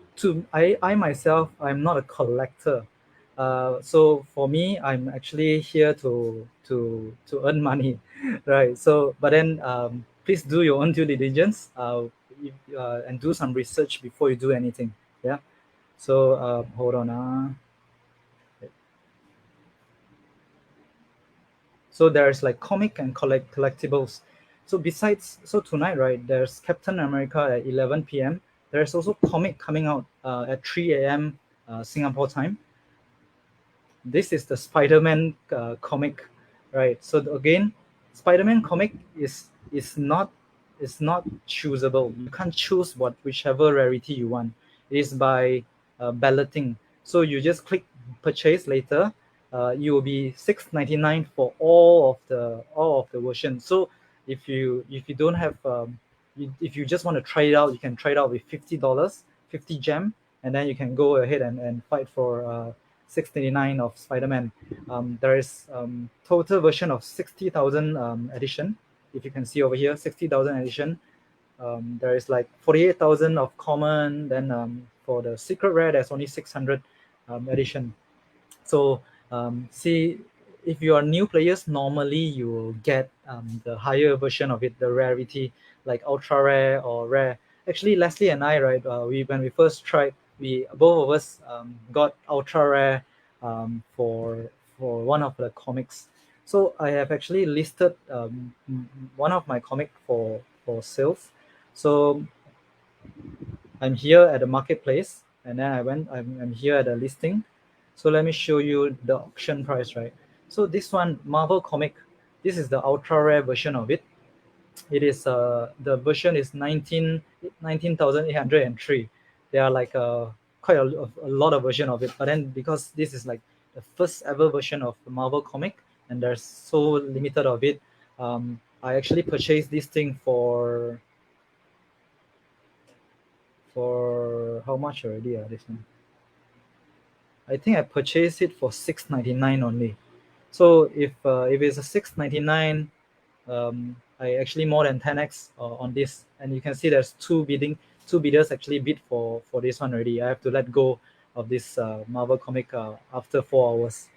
I myself, I'm not a collector. So for me, I'm actually here to earn money, right? So but then please do your own due diligence, and do some research before you do anything. Yeah. So hold on. So there's like comic and collectibles. So besides, so tonight, right, there's Captain America at 11 p.m. There's also comic coming out at 3 a.m. Singapore time. this is the Spider-Man comic, right? So again, Spider-Man comic is not choosable. You can't choose whichever rarity you want. It is by balloting. So you just click purchase later. You will be $6.99 for all of the versions. So if you don't have if you just want to try it out, you can try it out with $50, 50 gem, and then you can go ahead and fight for $6.99 of Spider-Man. There is total version of 60,000 edition. If you can see over here, 60,000 edition. There is like 48,000 of common. Then for the secret rare, there's only 600 edition. So see, if you are new players, normally you will get the higher version of it, the rarity, like ultra rare or rare. Actually, Leslie and I, right, when we first tried, we both of us got ultra rare for one of the comics. So I have actually listed one of my comic for sales. So I'm here at the marketplace, and then I'm here at the listing. So let me show you the auction price, right? So this one, Marvel comic, this is the ultra rare version of it. It is the version is 19,803. There are like quite a lot of version of it, but then because this is like the first ever version of the Marvel comic, and there's so limited of it, I actually purchased this thing for how much already? This one, I think I purchased it for $6.99 only. So if it's a $6.99, I actually more than 10x on this, and you can see there's two bidders actually bid for this one already. I have to let go of this Marvel comic after 4 hours,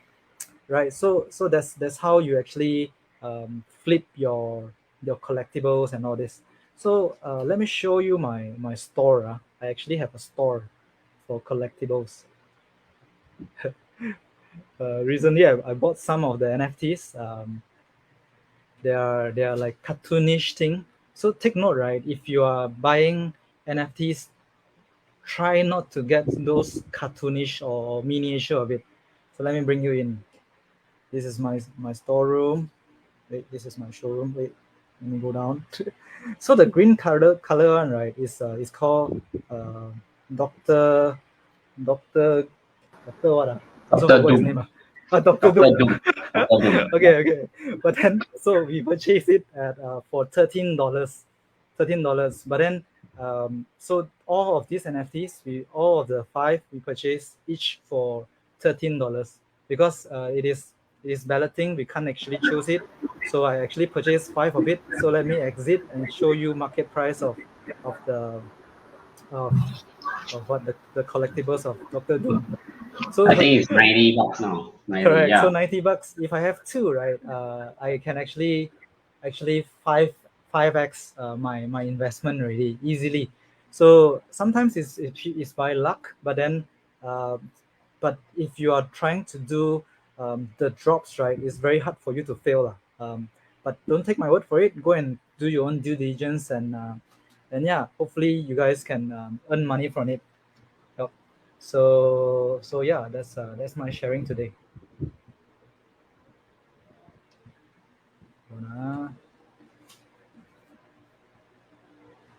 right? So that's how you actually flip your collectibles and all this. So let me show you my store. I actually have a store for collectibles. Recently I bought some of the NFTs. They are like cartoonish thing. So take note, right? If you are buying NFTs, try not to get those cartoonish or miniature of it. So let me bring you in. This is my storeroom. Wait, this is my showroom. Wait, let me go down. So the green color one, right, is called Doctor Doctor what? I also Dr. forgot his Doom. name. Doctor Dr. Doom. Doom. Dr. Doom. Okay. But then, so we purchased it at for $13. But then, so all of these NFTs, all of the 5 we purchased each for $13 because it is balloting. We can't actually choose it. So I actually purchased 5 of it. So let me exit and show you market price of the of what the collectibles of Doctor Doom. So I think it's $90 now. 90, correct. yeah. So $90. If I have 2, right, I can actually 5x my investment already easily. So sometimes it's by luck, but then uh, but if you are trying to do the drops, right, it's very hard for you to fail lah. But don't take my word for it. Go and do your own due diligence, and yeah, hopefully you guys can earn money from it. Yep. So yeah, that's my sharing today.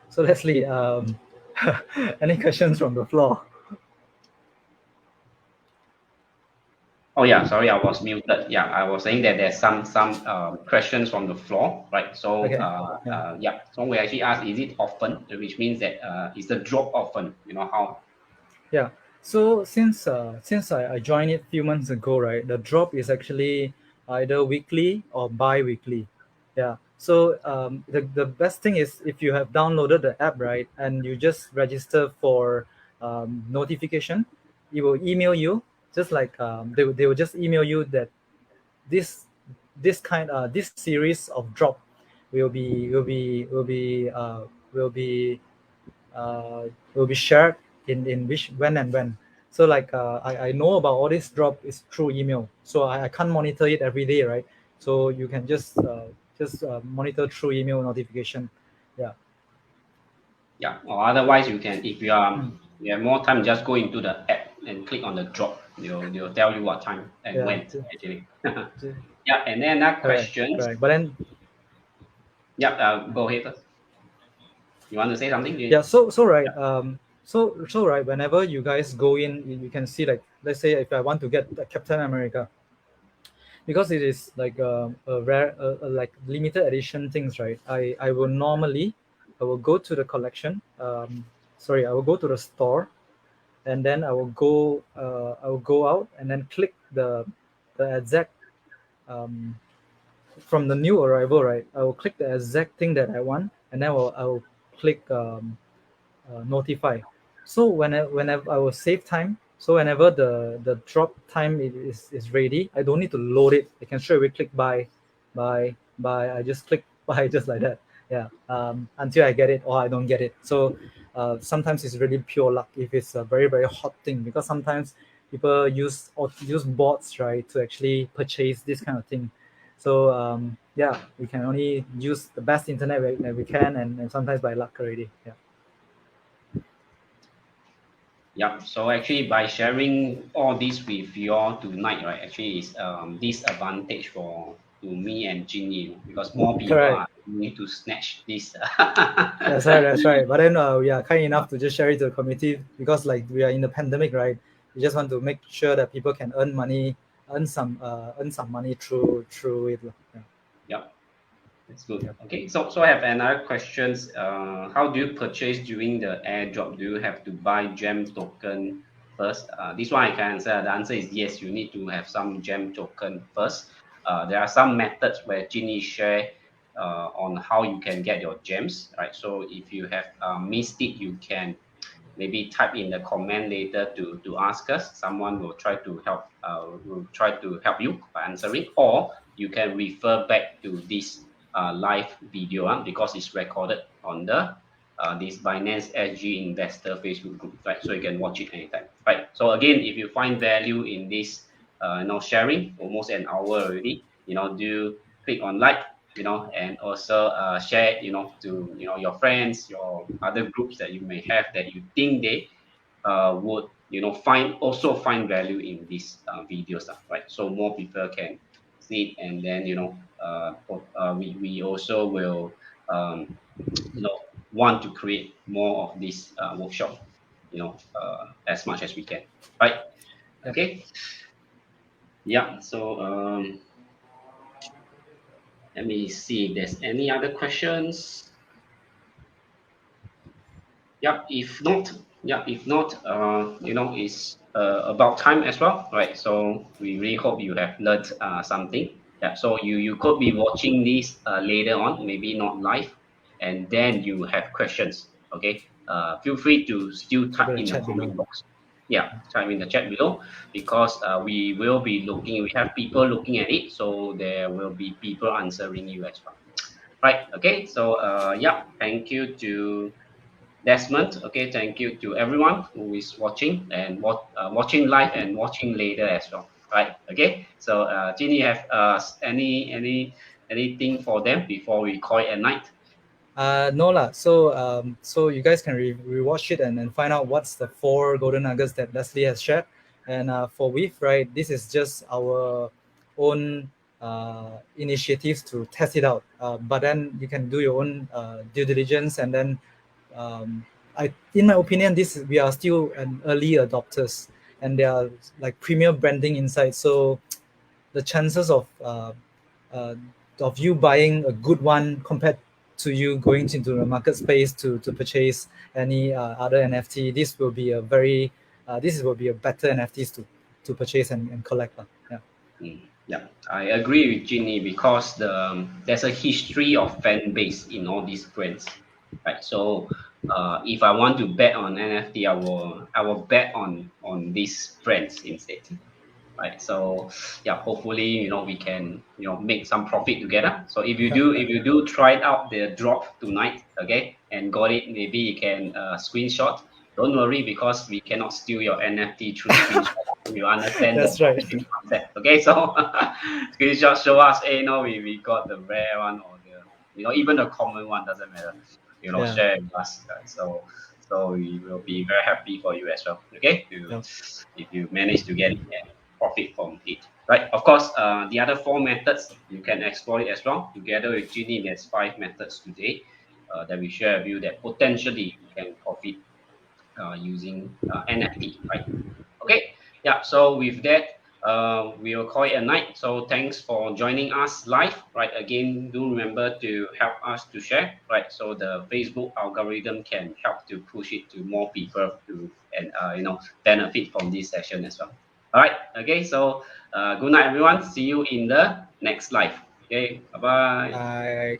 So Leslie, any questions from the floor? Oh yeah, sorry, I was muted. Yeah, I was saying that there's some questions from the floor, right? So Okay. yeah, so we actually asked, is it often, which means that is the drop often? You know how? Yeah. So since I joined it a few months ago, right, the drop is actually either weekly or bi-weekly. Yeah. So the best thing is if you have downloaded the app, right, and you just register for notification, it will email you, just like they will just email you that this this series of drop will be will be will be will be uh, will be shared in which when and when. So like I know about all this drop is through email, so I can't monitor it every day, right? So you can just monitor through email notification. Yeah. Yeah, or otherwise you can, if you are Mm. you have more time, just go into the app and click on the drop. They'll tell you what time and when actually. Yeah, and then that question. Correct. But then Yeah, go ahead first. You want to say something? yeah, so right, so right, whenever you guys go in, you can see, like, let's say if I want to get the Captain America, because it is like a rare like limited edition things, right? I will normally, I will go to the collection, sorry, I will go to the store, and then I will go out and then click the exact, from the new arrival, right? I will click the exact thing that I want, and then I will click notify. So whenever I will save time, so whenever the drop time is ready, I don't need to load it. I can straight away click buy. I just click buy just like that. Yeah. Until I get it or I don't get it. So sometimes it's really pure luck if it's a very very hot thing, because sometimes people use bots, right, to actually purchase this kind of thing. So yeah, we can only use the best internet that we can, and sometimes by luck already. Yeah. Yeah. So actually, by sharing all this with you all tonight, right, actually is disadvantage for to me and Jvn Yi, because more people Correct. are need to snatch this. That's right. That's right. But then we are kind enough to just share it to the community, because like we are in the pandemic, right? We just want to make sure that people can earn money, earn some money through it. Yeah. Yep. That's good. Yep. Okay, so I have another questions. How do you purchase during the airdrop? Do you have to buy gem token first? This one I can answer. The answer is yes. You need to have some gem token first. There are some methods where Ginny share on how you can get your gems, right? So if you have missed it, you can maybe type in the comment later to ask us. Someone will try to help. You by answering, or you can refer back to this live video because it's recorded on the this Binance SG Investor Facebook group, right? So you can watch it anytime, right? So again, if you find value in this, sharing almost an hour already, do click on like, and also share, to your friends, your other groups that you may have that you think they would find value in these videos, right? So more people can see it, and then we also will you know want to create more of this workshop, as much as we can, right? Yep. Okay. Yeah. So let me see if there's any other questions. Yeah, if not, it's about time as well, right? So we really hope you have learned something. Yeah, so you could be watching this later on, maybe not live, and then you have questions. Okay, feel free to still Type type in the in the chat below. comment box. Yeah, type in the chat below, because we will be looking. We have people looking at it, so there will be people answering you as well. Right. Okay. So yeah, thank you to Desmond. Okay, thank you to everyone who is watching and watching live and watching later as well. Right. Okay. So, Ginny, have anything for them before we call it a night? No lah. So you guys can rewatch it and find out what's the 4 golden nuggets that Leslie has shared. And for WIF, right, this is just our own initiatives to test it out. But then you can do your own due diligence, and then in my opinion, we are still an early adopters, and there are like premium branding inside. So the chances uh, of you buying a good one compared to you going into the market space to purchase any other NFT, this will be a better NFTs to purchase and collect. Yeah. Yeah, I agree with Ginny, because there's a history of fan base in all these brands, right? So if I want to bet on NFT, I will bet on these brands instead, right? So yeah, hopefully we can make some profit together. So if you do try it out the drop tonight, okay, and got it, maybe you can screenshot. Don't worry, because we cannot steal your NFT through screenshot. You understand the That's right. concept, okay? So screenshot show us, hey, we got the rare one, or the even the common one, doesn't matter. Yeah. Share with us. So So we will be very happy for you as well. Okay, if you manage to get it and profit from it. Right. Of course, the other 4 methods you can explore it as well. Together with Jvn Yi, there's 5 methods today that we share with you that potentially you can profit using NFT. Right. Okay. Yeah. So with that, we will call it a night. So thanks for joining us live. Right. Again, do remember to help us to share. Right. So the Facebook algorithm can help to push it to more people to and benefit from this session as well. All right. Okay. So good night, everyone. See you in the next live. Okay. Bye bye.